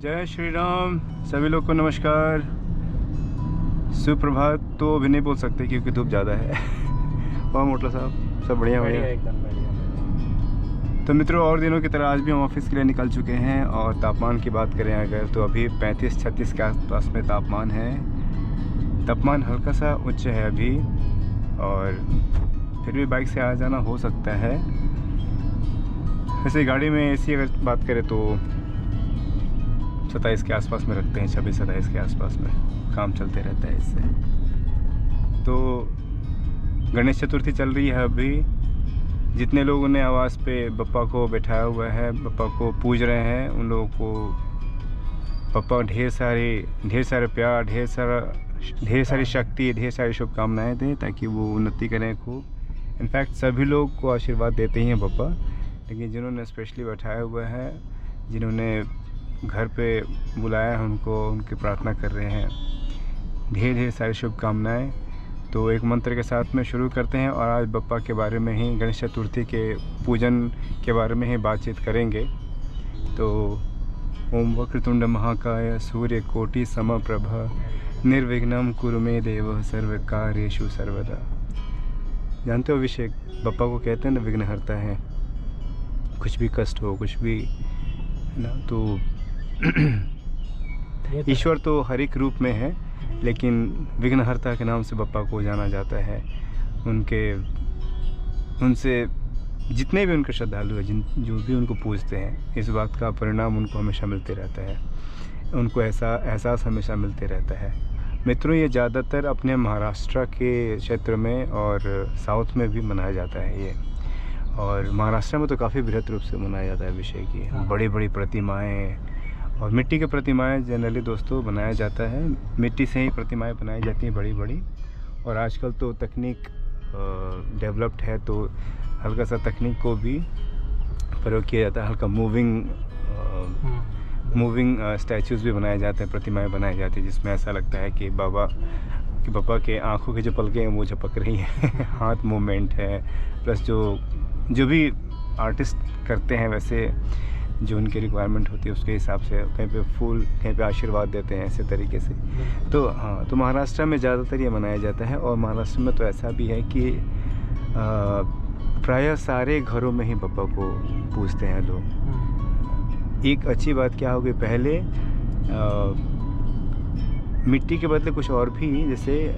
जय श्री राम। सभी लोग को नमस्कार, सुप्रभात तो अभी नहीं बोल सकते क्योंकि धूप ज़्यादा है। वाह मोटला साहब, सब बढ़िया बढ़िया एकदम बढ़िया। तो मित्रों, और दिनों की तरह आज भी हम ऑफिस के लिए निकल चुके हैं और तापमान की बात करें अगर तो अभी 35-36 के आसपास में तापमान है। तापमान हल्का सा उच्च है अभी और फिर भी बाइक से आ जाना हो सकता है। वैसे गाड़ी में एसी अगर बात करें तो 27 के आसपास में रखते हैं, 26-27 के आसपास में काम चलते रहता है इससे। तो गणेश चतुर्थी चल रही है अभी। जितने लोगों ने आवास पे बप्पा को बैठाया हुआ है, बप्पा को पूज रहे हैं, उन लोगों को बप्पा ढेर सारे प्यार, ढेर सारी शक्ति, ढेर सारी शुभकामनाएं दें ताकि वो उन्नति करें खूब। इनफैक्ट सभी लोग को आशीर्वाद देते ही हैं बप्पा, लेकिन जिन्होंने स्पेशली बैठाया हुआ है, जिन्होंने घर पे बुलाया है, उनकी प्रार्थना कर रहे हैं। ढेर सारी शुभकामनाएं। तो एक मंत्र के साथ में शुरू करते हैं और आज बप्पा के बारे में ही, गणेश चतुर्थी के पूजन के बारे में ही बातचीत करेंगे। तो ओम वक्रतुंड महाकाय सूर्यकोटि समप्रभ निर्विघ्नं कुरु मे देव सर्वकार्येषु सर्वदा। जानते हो अभिषेक, बप्पा को कहते हैं ना विघ्नहर्ता है। कुछ भी कष्ट हो, कुछ भी ना, तो ईश्वर तो हर एक रूप में है, लेकिन विघ्नहर्ता के नाम से बप्पा को जाना जाता है। उनसे जितने भी उनके श्रद्धालु हैं, जो भी उनको पूजते हैं, इस बात का परिणाम उनको हमेशा मिलते रहता है, उनको ऐसा एहसास हमेशा मिलते रहता है। मित्रों, ये ज़्यादातर अपने महाराष्ट्र के क्षेत्र में और साउथ में भी मनाया जाता है ये। और महाराष्ट्र में तो काफ़ी बृहद रूप से मनाया जाता है अभिषेक की। बड़ी बड़ी प्रतिमाएँ और मिट्टी की प्रतिमाएं जनरली दोस्तों बनाया जाता है। मिट्टी से ही प्रतिमाएं बनाई जाती हैं बड़ी बड़ी। और आजकल तो तकनीक डेवलप्ड है, तो हल्का सा तकनीक को भी प्रयोग किया जाता है। हल्का मूविंग स्टैचूज़ भी बनाए जाते हैं, प्रतिमाएं बनाई जाती हैं, जिसमें ऐसा लगता है कि बप्पा के आँखों की जो पलकें हैं वो झपक रही हैं। हाथ मूवमेंट है, प्लस जो भी आर्टिस्ट करते हैं वैसे जो उनकी रिक्वायरमेंट होती है उसके हिसाब से कहीं पे फूल, कहीं पे आशीर्वाद देते हैं, ऐसे तरीके से। तो हाँ, तो महाराष्ट्र में ज़्यादातर ये मनाया जाता है। और महाराष्ट्र में तो ऐसा भी है कि प्रायः सारे घरों में ही बप्पा को पूजते हैं लोग। एक अच्छी बात क्या हो गई, पहले मिट्टी के बदले कुछ और भी, जैसे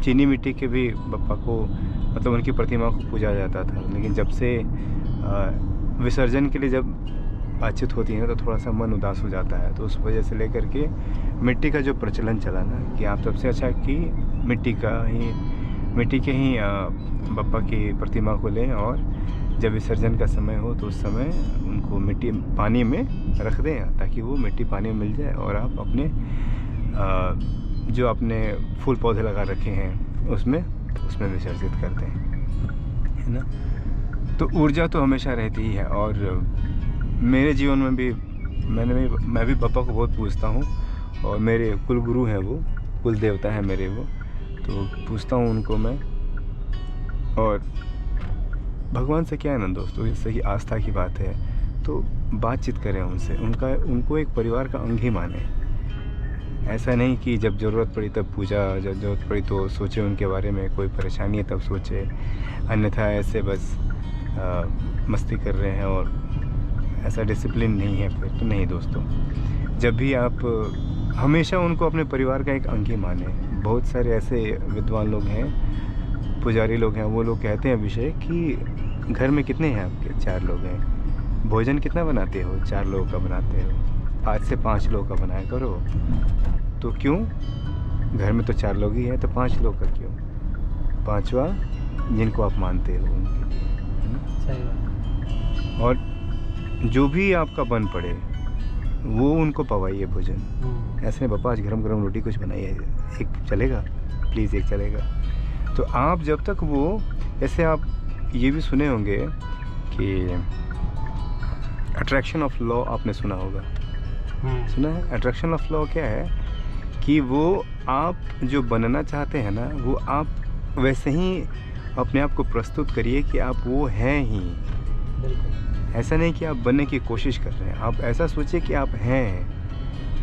चीनी मिट्टी के भी बप्पा को, मतलब उनकी प्रतिमा को पूजा जाता था। लेकिन जब से विसर्जन के लिए जब बातचीत होती है ना, तो थोड़ा सा मन उदास हो जाता है। तो उस वजह से लेकर के मिट्टी का जो प्रचलन चला ना, कि आप सबसे अच्छा कि मिट्टी के ही बप्पा की प्रतिमा को लें और जब विसर्जन का समय हो तो उस समय उनको मिट्टी पानी में रख दें ताकि वो मिट्टी पानी में मिल जाए और आप अपने जो आपने फूल पौधे लगा रखे हैं उसमें विसर्जित करते हैं, है ना। तो ऊर्जा तो हमेशा रहती ही है। और मेरे जीवन में भी मैं भी बप्पा को बहुत पूजता हूँ और मेरे कुल गुरु हैं, वो कुल देवता हैं मेरे वो, तो पूजता हूँ उनको मैं। और भगवान से क्या है ना दोस्तों, जैसे कि आस्था की बात है तो बातचीत करें उनसे, उनको एक परिवार का अंग ही माने। ऐसा नहीं कि जब ज़रूरत पड़ी तब पूजा, जब ज़रूरत पड़ी तो सोचे उनके बारे में, कोई परेशानी है तब सोचे, अन्यथा ऐसे बस मस्ती कर रहे हैं और ऐसा डिसिप्लिन नहीं है फिर तो नहीं दोस्तों। जब भी आप हमेशा उनको अपने परिवार का एक अंग ही माने। बहुत सारे ऐसे विद्वान लोग हैं, पुजारी लोग हैं, वो लोग कहते हैं अभिषेक कि घर में कितने हैं आपके? 4 लोग हैं। भोजन कितना बनाते हो? 4 लोगों का बनाते हो। 5 से 5 लोगों का बनाया करो। तो क्यों? घर में तो 4 लोग ही हैं, तो 5 लोग का क्यों? 5वां जिनको आप मानते हो उनके लिए, है ना। सही बात। और जो भी आपका बन पड़े वो उनको पवाइए भोजन। ऐसे में बप्पा आज गरम गरम रोटी कुछ बनाइए, एक चलेगा प्लीज़, एक चलेगा। तो आप जब तक वो, ऐसे आप ये भी सुने होंगे कि अट्रैक्शन ऑफ लॉ आपने सुना होगा, सुना है? अट्रैक्शन ऑफ लॉ क्या है कि वो आप जो बनना चाहते हैं ना, वो आप वैसे ही अपने आप को प्रस्तुत करिए कि आप वो हैं ही। बिल्कुल। ऐसा नहीं कि आप बनने की कोशिश कर रहे हैं, आप ऐसा सोचिए कि आप हैं।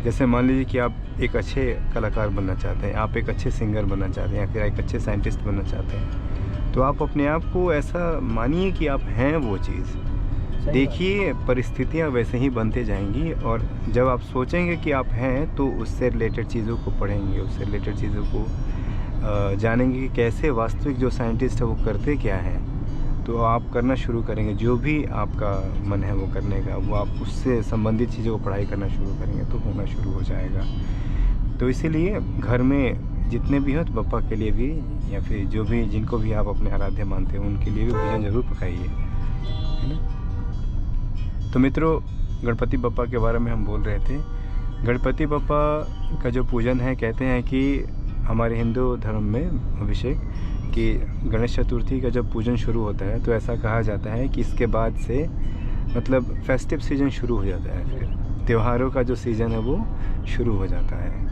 जैसे मान लीजिए कि आप एक अच्छे कलाकार बनना चाहते हैं, आप एक अच्छे सिंगर बनना चाहते हैं या फिर एक अच्छे साइंटिस्ट बनना चाहते हैं, तो आप अपने आप को ऐसा मानिए कि आप हैं वो चीज़। देखिए परिस्थितियाँ वैसे ही बनते जाएंगी, और जब आप सोचेंगे कि आप हैं तो उससे रिलेटेड चीज़ों को पढ़ेंगे, उससे रिलेटेड चीज़ों को जानेंगे कि कैसे वास्तविक जो साइंटिस्ट है वो करते क्या हैं, तो आप करना शुरू करेंगे। जो भी आपका मन है वो करने का, वो आप उससे संबंधित चीज़ों को पढ़ाई करना शुरू करेंगे तो होना शुरू हो जाएगा। तो इसीलिए घर में जितने भी हो तो पप्पा के लिए भी, या फिर जो भी जिनको भी आप अपने आराध्य मानते हैं उनके लिए भी भोजन ज़रूर पकाइए, है ना। तो मित्रों, गणपति बप्पा के बारे में हम बोल रहे थे। गणपति बप्पा का जो पूजन है, कहते हैं कि हमारे हिंदू धर्म में अभिषेक कि गणेश चतुर्थी का जब पूजन शुरू होता है तो ऐसा कहा जाता है कि इसके बाद से मतलब फेस्टिव सीजन शुरू हो जाता है, फिर त्योहारों का जो सीज़न है वो शुरू हो जाता है।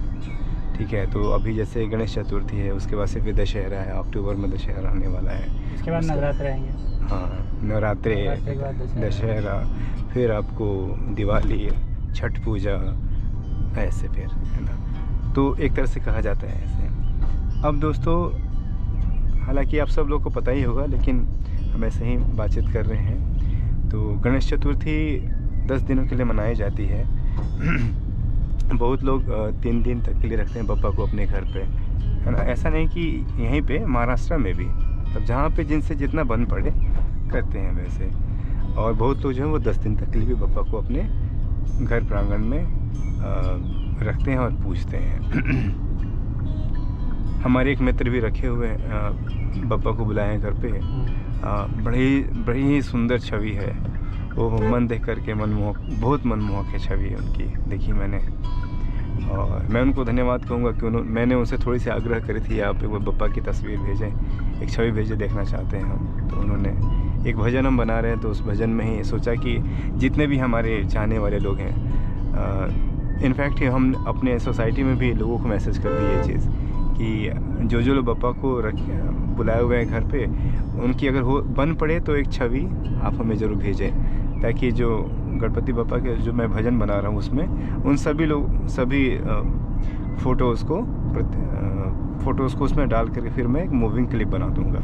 ठीक है, तो अभी जैसे गणेश चतुर्थी है, उसके बाद से फिर दशहरा है, अक्टूबर में दशहरा आने वाला है, इसके बाद नवरात्र आएंगे। हाँ, नवरात्रे, के बाद दशहरा, फिर आपको दिवाली, छठ पूजा, ऐसे फिर, है ना। तो एक तरह से कहा जाता है ऐसे। अब दोस्तों, हालांकि आप सब लोग को पता ही होगा, लेकिन हम ऐसे ही बातचीत कर रहे हैं। तो गणेश चतुर्थी 10 दिनों के लिए मनाई जाती है। बहुत लोग 3 दिन तक के लिए रखते हैं बप्पा को अपने घर पे, है ना। ऐसा नहीं कि यहीं पे, महाराष्ट्र में भी, तब जहाँ पे जिनसे जितना बन पड़े करते हैं वैसे। और बहुत लोग जो हैं वो 10 दिन तक के लिए भी बप्पा को अपने घर प्रांगण में रखते हैं और पूजते हैं। हमारे एक मित्र भी रखे हुए बप्पा को बुलाए हैं घर पे। बड़ी ही सुंदर छवि है वो, मन देख करके मनमोहक, बहुत मनमोहक है छवि है उनकी, देखी मैंने। और मैं उनको धन्यवाद कहूँगा कि मैंने उनसे थोड़ी सी आग्रह करी थी, आप एक बप्पा की तस्वीर भेजें, एक छवि भेजें, देखना चाहते हैं हम। तो उन्होंने एक भजन हम बना रहे हैं, तो उस भजन में ही सोचा कि जितने भी हमारे चाहने वाले लोग हैं, इनफैक्ट हम अपने सोसाइटी में भी लोगों को मैसेज कर दी ये चीज़ कि जो लोग बप्पा को बुलाए हुए हैं घर पे, उनकी अगर हो बन पड़े तो एक छवि आप हमें ज़रूर भेजें, ताकि जो गणपति बप्पा के जो मैं भजन बना रहा हूँ उसमें उन सभी फ़ोटोज़ को उसमें डाल करके फिर मैं एक मूविंग क्लिप बना दूँगा।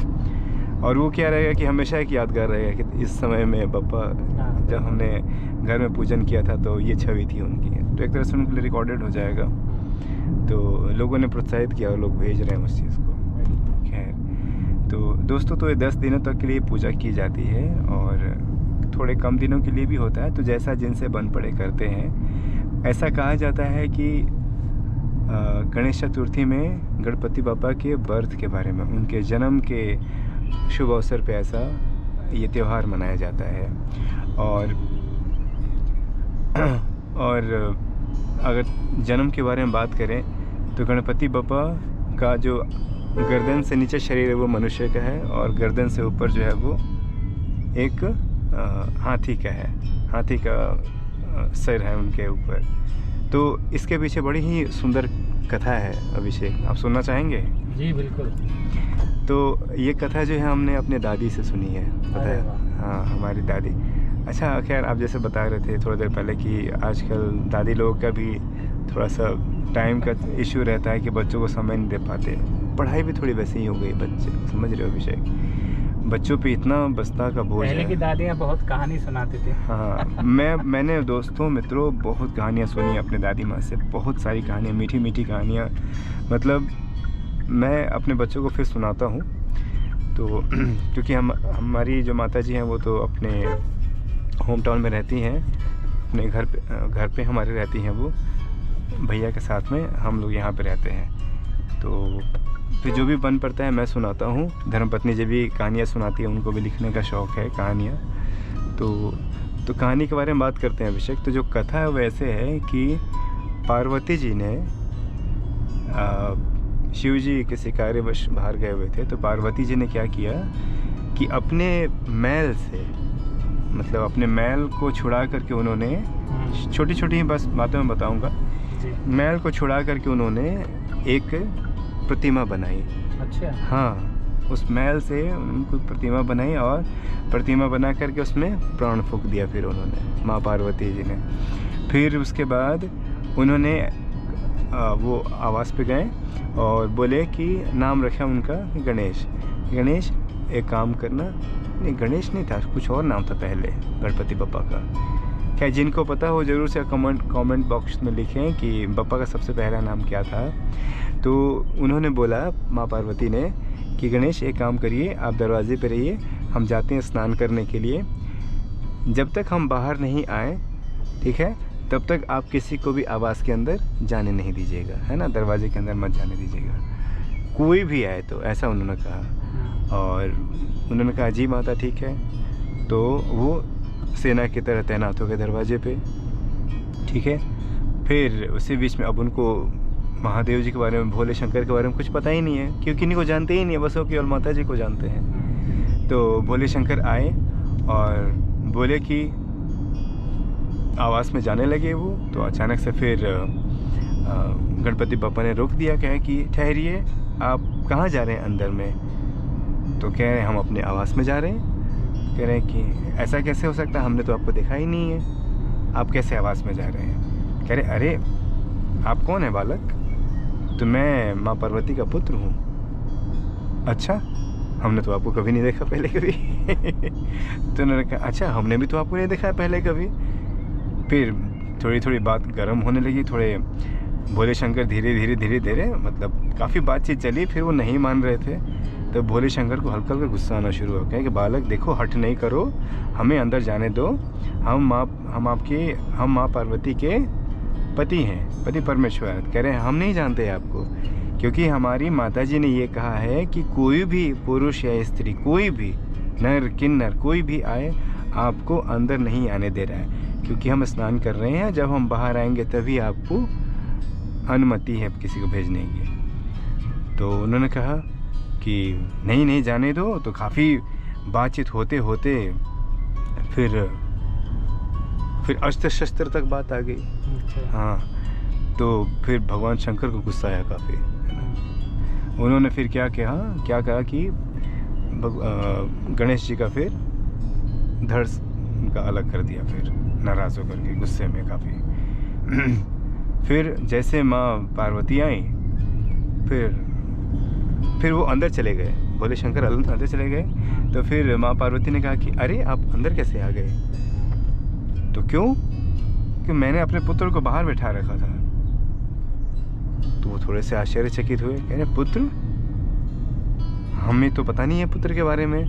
और वो क्या रहेगा कि हमेशा एक यादगार रहेगा कि इस समय में बप्पा जब हमने घर में पूजन किया था तो ये छवि थी उनकी, तो एक तरह से उनके लिए रिकॉर्डेड हो जाएगा। तो लोगों ने प्रोत्साहित किया और लोग भेज रहे हैं उस चीज़ को। खैर, तो दोस्तों, तो ये 10 दिनों तक के लिए पूजा की जाती है, और थोड़े कम दिनों के लिए भी होता है, तो जैसा जिनसे बन पड़े करते हैं। ऐसा कहा जाता है कि गणेश चतुर्थी में गणपति बप्पा के बर्थ के बारे में, उनके जन्म के शुभ अवसर पे ऐसा ये त्यौहार मनाया जाता है। और अगर जन्म के बारे में बात करें तो गणपति बप्पा का जो गर्दन से नीचे शरीर है वो मनुष्य का है, और गर्दन से ऊपर जो है वो एक हाथी का है, हाथी का सिर है उनके ऊपर। तो इसके पीछे बड़ी ही सुंदर कथा है अभिषेक, आप सुनना चाहेंगे? जी बिल्कुल। तो ये कथा जो है हमने अपने दादी से सुनी है, पता है? हाँ, हमारी दादी। अच्छा, खैर, आप जैसे बता रहे थे थोड़ी देर पहले कि आजकल दादी लोगों का भी थोड़ा सा टाइम का इशू रहता है कि बच्चों को समय नहीं दे पाते। पढ़ाई भी थोड़ी वैसे ही हो गई, बच्चे समझ रहे हो अभिषेक, बच्चों पे इतना बस्ता का बोझ है। पहले की दादियाँ बहुत कहानी सुनाती थी। हाँ, मैंने दोस्तों मित्रों बहुत कहानियाँ सुनी अपने दादी माँ से, बहुत सारी कहानियाँ, मीठी मीठी कहानियाँ। मतलब मैं अपने बच्चों को फिर सुनाता हूँ। तो क्योंकि हमारी जो माता जी हैं वो तो अपने होम टाउन में रहती हैं, अपने घर पे हमारे रहती हैं, वो भैया के साथ में, हम लोग यहाँ पे रहते हैं। तो फिर जो भी बन पड़ता है मैं सुनाता हूँ। धर्मपत्नी जी भी कहानियाँ सुनाती है, उनको भी लिखने का शौक़ है कहानियाँ। तो कहानी के बारे में बात करते हैं अभिषेक। तो जो कथा है वो ऐसे है कि पार्वती जी ने शिव जी किसी कार्यवश बाहर गए हुए थे, तो पार्वती जी ने क्या किया कि अपने मैल से, मतलब अपने मैल को छुड़ा करके उन्होंने, छोटी छोटी बस बातें मैं बताऊंगा, मैल को छुड़ा करके उन्होंने एक प्रतिमा बनाई। अच्छा। हाँ, उस मैल से उनको प्रतिमा बनाई, और प्रतिमा बना करके उसमें प्राण फूंक दिया फिर उन्होंने, माँ पार्वती जी ने। फिर उसके बाद उन्होंने वो आवास पे गए और बोले कि नाम रखा उनका गणेश। गणेश एक काम करना, नहीं गणेश नहीं था, कुछ और नाम था पहले गणपति बप्पा का। क्या जिनको पता हो ज़रूर से कमेंट बॉक्स में लिखें कि बप्पा का सबसे पहला नाम क्या था। तो उन्होंने बोला माँ पार्वती ने कि गणेश एक काम करिए, आप दरवाजे पे रहिए, हम जाते हैं स्नान करने के लिए। जब तक हम बाहर नहीं आए, ठीक है, तब तक आप किसी को भी आवास के अंदर जाने नहीं दीजिएगा, है ना, दरवाजे के अंदर मत जाने दीजिएगा, कोई भी आए तो, ऐसा उन्होंने कहा। और उन्होंने कहा जी माता ठीक है। तो वो सेना की तरह तैनात हो गए दरवाजे पे, ठीक है। फिर उसी बीच में अब उनको महादेव जी के बारे में, भोले शंकर के बारे में कुछ पता ही नहीं है, क्योंकि इन्हीं को जानते ही नहीं है, बस वो केवल माता जी को जानते हैं। तो भोले शंकर आए और बोले कि आवास में जाने लगे वो। तो अचानक से फिर गणपति बप्पा ने रोक दिया, कहे कि ठहरिए, आप कहाँ जा रहे हैं अंदर में? तो कह रहे हैं हम अपने आवास में जा रहे हैं। कह रहे हैं कि ऐसा कैसे हो सकता है, हमने तो आपको देखा ही नहीं है, आप कैसे आवास में जा रहे हैं? कह रहे अरे आप कौन है बालक? तो मैं माँ पार्वती का पुत्र हूँ। अच्छा, हमने तो आपको कभी नहीं देखा पहले कभी। तो उन्होंने कहा अच्छा, हमने भी तो आपको नहीं देखा पहले कभी। फिर थोड़ी थोड़ी बात गर्म होने लगी, थोड़े भोले शंकर धीरे धीरे मतलब काफ़ी बातचीत चली। फिर वो नहीं मान रहे थे, तो भोले शंकर को हल्का हल्का गुस्सा आना शुरू हो गया कि बालक देखो, हट नहीं करो, हमें अंदर जाने दो, हम माँ पार्वती के पति हैं, पति परमेश्वर। कह रहे हैं हम नहीं जानते आपको, क्योंकि हमारी माता जी ने ये कहा है कि कोई भी पुरुष या स्त्री, कोई भी नर किन्नर कोई भी आए, आपको अंदर नहीं आने दे रहा है, क्योंकि हम स्नान कर रहे हैं, जब हम बाहर आएंगे तभी आपको अनुमति है किसी को भेजने की। तो उन्होंने कहा कि नहीं जाने दो। तो काफ़ी बातचीत होते होते फिर अस्त्र शस्त्र तक बात आ गई। हाँ, तो फिर भगवान शंकर को गुस्सा आया काफ़ी, है ना। उन्होंने फिर क्या कहा कि गणेश जी का फिर धड़ का अलग कर दिया, फिर नाराज़ होकर के गुस्से में काफ़ी। फिर जैसे माँ पार्वती आई, फिर वो अंदर चले गए, भोले शंकर अंदर चले गए। तो फिर माँ पार्वती ने कहा कि अरे आप अंदर कैसे आ गए? तो क्यों? कि मैंने अपने पुत्र को बाहर बैठा रखा था। तो वो थोड़े से आश्चर्यचकित हुए, कह रहे पुत्र? हमें तो पता नहीं है पुत्र के बारे में।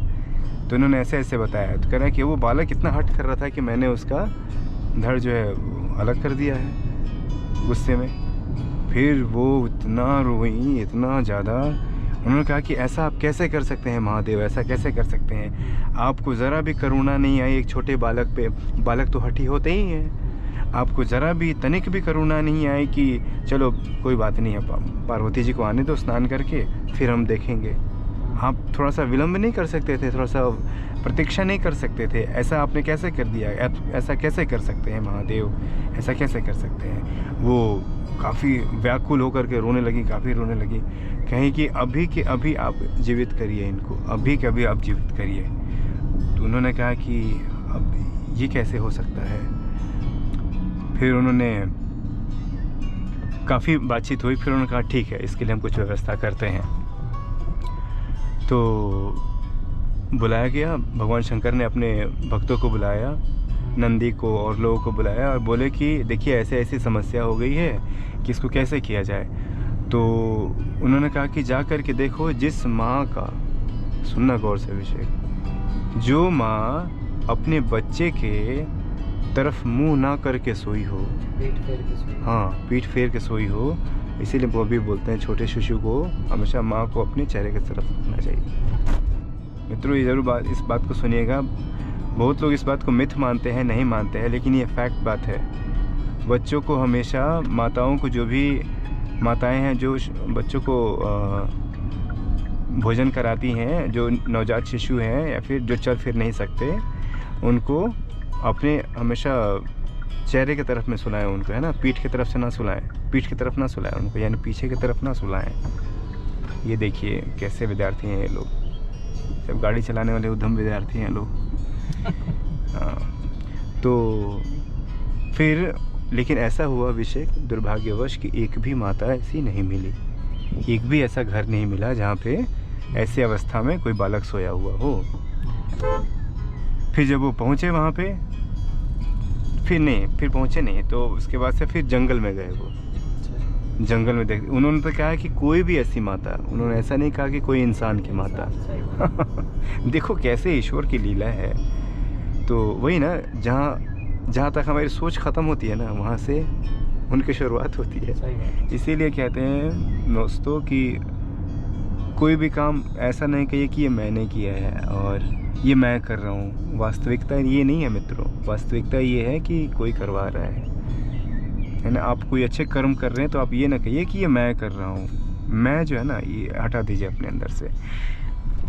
तो उन्होंने ऐसे बताया। तो कह रहा है कि वो बालक इतना हट कर रहा था कि मैंने उसका धड़ जो है अलग कर दिया है गुस्से में। फिर वो इतना रोई, इतना ज़्यादा। उन्होंने कहा कि ऐसा आप कैसे कर सकते हैं महादेव, ऐसा कैसे कर सकते हैं? आपको ज़रा भी करुणा नहीं आई एक छोटे बालक पे? बालक तो हठी होते ही हैं। आपको ज़रा भी तनिक भी करुणा नहीं आई कि चलो कोई बात नहीं है, पार्वती जी को आने दो स्नान करके, फिर हम देखेंगे। आप थोड़ा सा विलम्ब नहीं कर सकते थे, थोड़ा सा प्रतीक्षा नहीं कर सकते थे? ऐसा आपने कैसे कर दिया? ऐसा कैसे कर सकते हैं महादेव, ऐसा कैसे कर सकते हैं? वो काफ़ी व्याकुल होकर के रोने लगी, काफ़ी रोने लगी। कहीं कि अभी के अभी आप जीवित करिए इनको, अभी के अभी आप जीवित करिए। तो उन्होंने कहा कि अब ये कैसे हो सकता है? फिर उन्होंने काफ़ी बातचीत हुई। फिर उन्होंने कहा ठीक है, इसके लिए हम कुछ व्यवस्था करते हैं। तो बुलाया गया, भगवान शंकर ने अपने भक्तों को बुलाया, नंदी को और लोगों को बुलाया, और बोले कि देखिए ऐसे ऐसी समस्या हो गई है कि इसको कैसे किया जाए। तो उन्होंने कहा कि जा कर के देखो, जिस माँ का, सुनना गौर से विषय, जो माँ अपने बच्चे के तरफ मुंह ना करके सोई हो, पीठ फेर के सोई, हाँ पीठ फेर के सोई हो, इसीलिए वो भी बोलते हैं छोटे शिशु को हमेशा माँ को अपने चेहरे की तरफ रखना चाहिए। मित्रों, ये ज़रूर इस बात को सुनिएगा। बहुत लोग इस बात को मिथ मानते हैं, नहीं मानते हैं, लेकिन ये फैक्ट बात है। बच्चों को हमेशा, माताओं को, जो भी माताएं हैं जो बच्चों को भोजन कराती हैं, जो नवजात शिशु हैं या फिर जो चल फिर नहीं सकते, उनको अपने हमेशा चेहरे की तरफ में सुलाएं उनको, है ना, पीठ की तरफ से ना सुलाएं, पीठ की तरफ ना सुलाएं उनको, यानी पीछे की तरफ ना सुलाएं। ये देखिए कैसे विद्यार्थी हैं ये लोग, सब गाड़ी चलाने वाले उद्यम विद्यार्थी हैं लोग। तो फिर लेकिन ऐसा हुआ अभिषेक, दुर्भाग्यवश, कि एक भी माता ऐसी नहीं मिली, एक भी ऐसा घर नहीं मिला जहाँ पे ऐसी अवस्था में कोई बालक सोया हुआ हो। फिर जब वो पहुँचे वहाँ पे, फिर पहुँचे नहीं, तो उसके बाद से फिर जंगल में गए वो। जंगल में देख, उन्होंने तो कहा कि कोई भी ऐसी माता, उन्होंने ऐसा नहीं कहा कि कोई इंसान की माता। देखो कैसे ईश्वर की लीला है। तो वही ना, जहाँ तक हमारी सोच ख़त्म होती है ना, वहाँ से उनकी शुरुआत होती है। इसीलिए कहते हैं दोस्तों कि कोई भी काम ऐसा नहीं कहिए कि ये मैंने किया है और ये मैं कर रहा हूँ। वास्तविकता ये नहीं है मित्रों, वास्तविकता ये है कि कोई करवा रहा है ना। आप कोई अच्छे कर्म कर रहे हैं तो आप ये ना कहिए कि ये मैं कर रहा हूँ। मैं जो है ना, ये हटा दीजिए अपने अंदर से।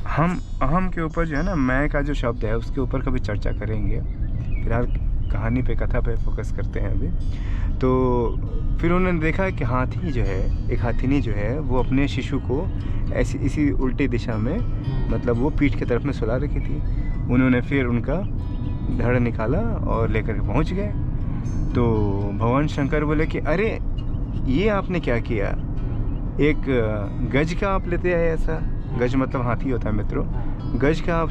हम अहम के ऊपर जो है ना, मैं का जो शब्द है उसके ऊपर कभी चर्चा करेंगे। फिलहाल कहानी पे, कथा पे फोकस करते हैं अभी। तो फिर उन्होंने देखा कि हाथी जो है, एक हाथीनी जो है, वो अपने शिशु को ऐसी इसी उल्टी दिशा में, मतलब वो पीठ की तरफ में सुला रखी थी। उन्होंने फिर उनका धड़ निकाला और लेकर के पहुँच गए। तो भगवान शंकर बोले कि अरे ये आपने क्या किया, एक गज का आप लेते आए ऐसा। गज मतलब हाथी होता है मित्रों। गज का आप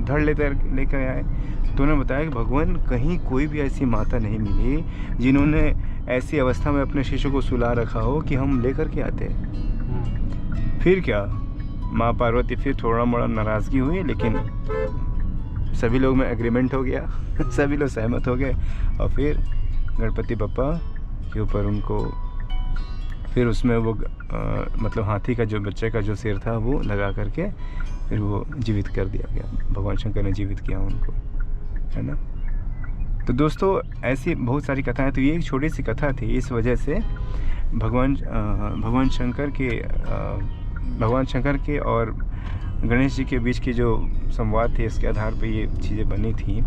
धड़ लेकर आए। तो उन्होंने बताया कि भगवान, कहीं कोई भी ऐसी माता नहीं मिली जिन्होंने ऐसी अवस्था में अपने शिशु को सुला रखा हो कि हम लेकर के आते। फिर क्या, माँ पार्वती फिर थोड़ा मोड़ा नाराज़गी हुई, लेकिन सभी लोग में एग्रीमेंट हो गया। सभी लोग सहमत हो गए और फिर गणपति बप्पा के ऊपर उनको, फिर उसमें वो मतलब हाथी का जो बच्चे का जो सिर था वो लगा करके फिर वो जीवित कर दिया गया। भगवान शंकर ने जीवित किया उनको, है ना। तो दोस्तों ऐसी बहुत सारी कथाएं, तो ये एक छोटी सी कथा थी। इस वजह से भगवान शंकर के और गणेश जी के बीच की जो संवाद थे, इसके आधार पे ये चीज़ें बनी थी।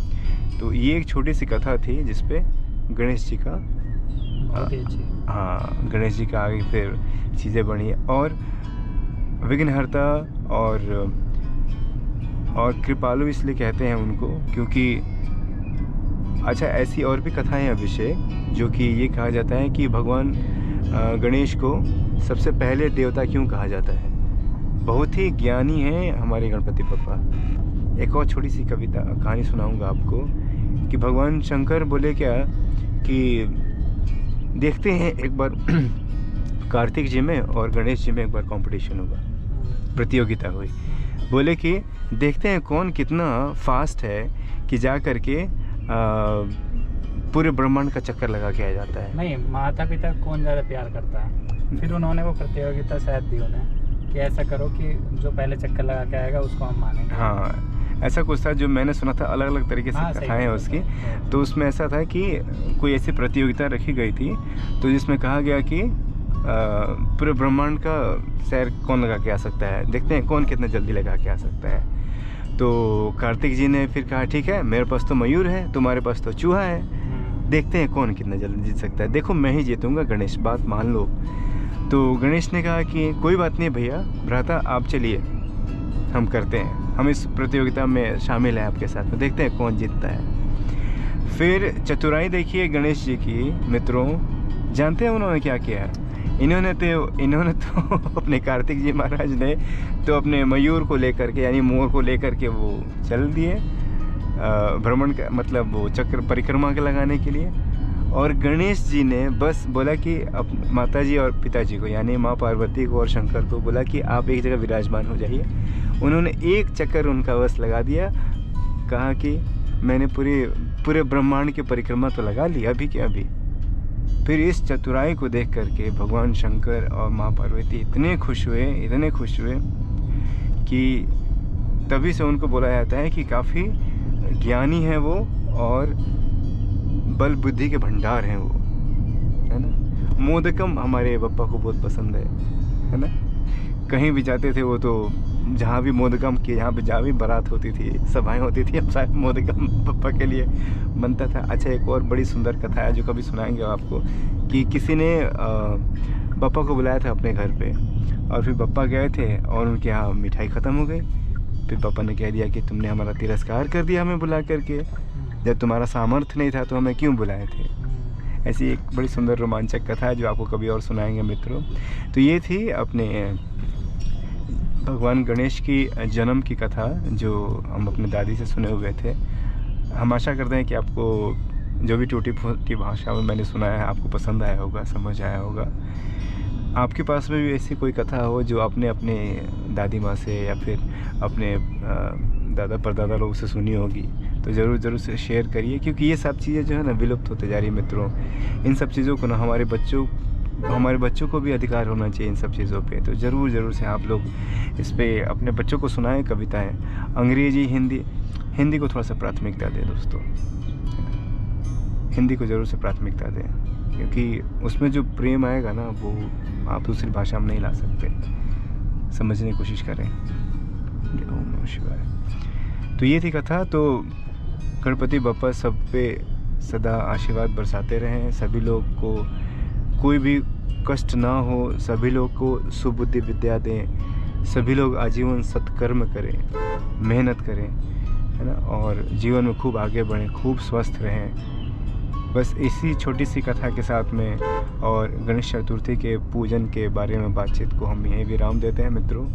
तो ये एक छोटी सी कथा थी जिसपे गणेश जी का, हाँ, गणेश जी का आगे फिर चीज़ें बनी। और विघ्नहर्ता और कृपालु इसलिए कहते हैं उनको क्योंकि, अच्छा, ऐसी और भी कथाएं अभिषेक, जो कि ये कहा जाता है कि भगवान गणेश को सबसे पहले देवता क्यों कहा जाता है। बहुत ही ज्ञानी हैं हमारे गणपति बप्पा। एक और छोटी सी कहानी सुनाऊंगा आपको कि भगवान शंकर बोले क्या कि देखते हैं एक बार कार्तिक जी में और गणेश जी में एक बार कंपटीशन होगा, प्रतियोगिता हुई। बोले कि देखते हैं कौन कितना फास्ट है कि जा करके पूरे ब्रह्मांड का चक्कर लगा के आ जाता है। नहीं, माता पिता कौन ज़्यादा प्यार करता है। फिर उन्होंने वो प्रतियोगिता शायद दी उन्हें कि ऐसा करो कि जो पहले चक्कर लगा के आएगा उसको हम मानेंगे। हाँ, ऐसा कुछ था जो मैंने सुना था, अलग अलग तरीके से कथाएं हैं उसकी। तो उसमें ऐसा था कि कोई ऐसी प्रतियोगिता रखी गई थी तो जिसमें कहा गया कि पूरे ब्रह्मांड का सैर कौन लगा के आ सकता है, देखते हैं कौन कितना जल्दी लगा के आ सकता है। तो कार्तिक जी ने फिर कहा ठीक है, मेरे पास तो मयूर है, तुम्हारे पास तो चूहा है, देखते हैं कौन कितना जल्दी जीत सकता है। देखो मैं ही जीतूंगा गणेश, बात मान लो। तो गणेश ने कहा कि कोई बात नहीं भैया, भ्राता आप चलिए, हम करते हैं, हम इस प्रतियोगिता में शामिल हैं आपके साथ में, देखते हैं कौन जीतता है। फिर चतुराई देखिए गणेश जी की मित्रों, जानते हैं उन्होंने क्या किया। इन्होंने तो अपने कार्तिक जी महाराज ने तो अपने मयूर को लेकर के, यानी मोर को लेकर के वो चल दिए भ्रमण का, मतलब वो चक्र परिक्रमा के लगाने के लिए। और गणेश जी ने बस बोला कि अब माता जी और पिताजी को, यानी माँ पार्वती को और शंकर को बोला कि आप एक जगह विराजमान हो जाइए। उन्होंने एक चक्कर उनका बस लगा दिया, कहा कि मैंने पूरे ब्रह्मांड की परिक्रमा तो लगा ली, अभी के अभी। फिर इस चतुराई को देख करके भगवान शंकर और माँ पार्वती इतने खुश हुए कि तभी से उनको बोला जाता है कि काफ़ी ज्ञानी है वो और बल बुद्धि के भंडार हैं वो, है ना। मोदकम हमारे बप्पा को बहुत पसंद है ना। कहीं भी जाते थे वो तो, जहाँ भी मोदकम की, जहाँ पे जहाँ भी बारात होती थी, सभाएं होती थी, अब सारे मोदकम पप्पा के लिए बनता था। अच्छा, एक और बड़ी सुंदर कथा है जो कभी सुनाएंगे आपको, कि किसी ने पप्पा को बुलाया था अपने घर पे, और फिर पप्पा गए थे और उनके यहाँ मिठाई ख़त्म हो गई। फिर पापा ने कह दिया कि तुमने हमारा तिरस्कार कर दिया हमें बुला करके, जब तुम्हारा सामर्थ्य नहीं था तो हमें क्यों बुलाए थे। ऐसी एक बड़ी सुंदर रोमांचक कथा है जो आपको कभी और सुनाएंगे मित्रों। तो ये थी अपने भगवान गणेश की जन्म की कथा जो हम अपने दादी से सुने हुए थे। हम आशा करते हैं कि आपको जो भी टूटी फूटी भाषा में मैंने सुनाया है आपको पसंद आया होगा, समझ आया होगा। आपके पास में भी ऐसी कोई कथा हो जो आपने अपने दादी माँ से या फिर अपने दादा परदादा लोगों से सुनी होगी तो ज़रूर से शेयर करिए, क्योंकि ये सब चीज़ें जो है ना विलुप्त होते जा रही है मित्रों। इन सब चीज़ों को ना हमारे बच्चों को भी अधिकार होना चाहिए इन सब चीज़ों पे। तो ज़रूर से आप लोग इस पे अपने बच्चों को सुनाएं कविताएं। अंग्रेजी हिंदी को थोड़ा सा प्राथमिकता दें दोस्तों, हिंदी को ज़रूर से प्राथमिकता दें, क्योंकि उसमें जो प्रेम आएगा ना वो आप दूसरी भाषा में नहीं ला सकते। समझने की कोशिश करें। ओम नमः शिवाय। तो ये थी कथा। तो गणपति बप्पा सब पे सदा आशीर्वाद बरसाते रहें, सभी लोग को कोई भी कष्ट ना हो, सभी लोग को सुबुद्धि विद्या दें, सभी लोग आजीवन सत्कर्म करें, मेहनत करें, है ना, और जीवन में खूब आगे बढ़ें, खूब स्वस्थ रहें। बस इसी छोटी सी कथा के साथ में और गणेश चतुर्थी के पूजन के बारे में बातचीत को हम यहीं विराम देते हैं मित्रों।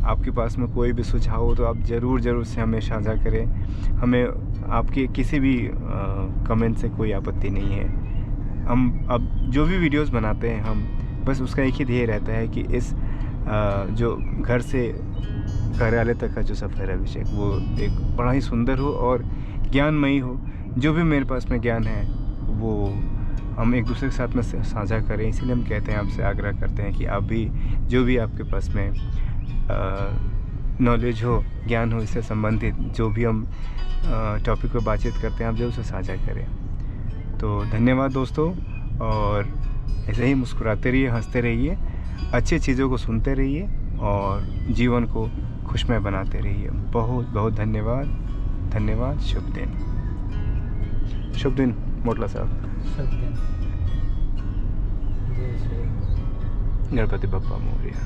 आपके पास में कोई भी सुझाव हो तो आप ज़रूर से हमें साझा करें। हमें आपके किसी भी कमेंट से कोई आपत्ति नहीं है। हम अब जो भी वीडियोस बनाते हैं हम बस उसका एक ही ध्येय रहता है कि इस जो घर से कार्यालय तक का जो सफ़र है अभिषेक वो एक बड़ा ही सुंदर हो और ज्ञानमयी हो। जो भी मेरे पास में ज्ञान है वो हम एक दूसरे के साथ में साझा करें। इसीलिए हम कहते हैं, आपसे आग्रह करते हैं कि आप भी जो भी आपके पास में नॉलेज हो, ज्ञान हो, इससे संबंधित जो भी हम टॉपिक पर बातचीत करते हैं आप जरूर से साझा करें। तो धन्यवाद दोस्तों, और ऐसे ही मुस्कुराते रहिए, हंसते रहिए, अच्छी चीज़ों को सुनते रहिए और जीवन को खुशमय बनाते रहिए। बहुत धन्यवाद। शुभ दिन मोटला साहब। शुभ दिन। जय श्री गणपति बप्पा मोरया।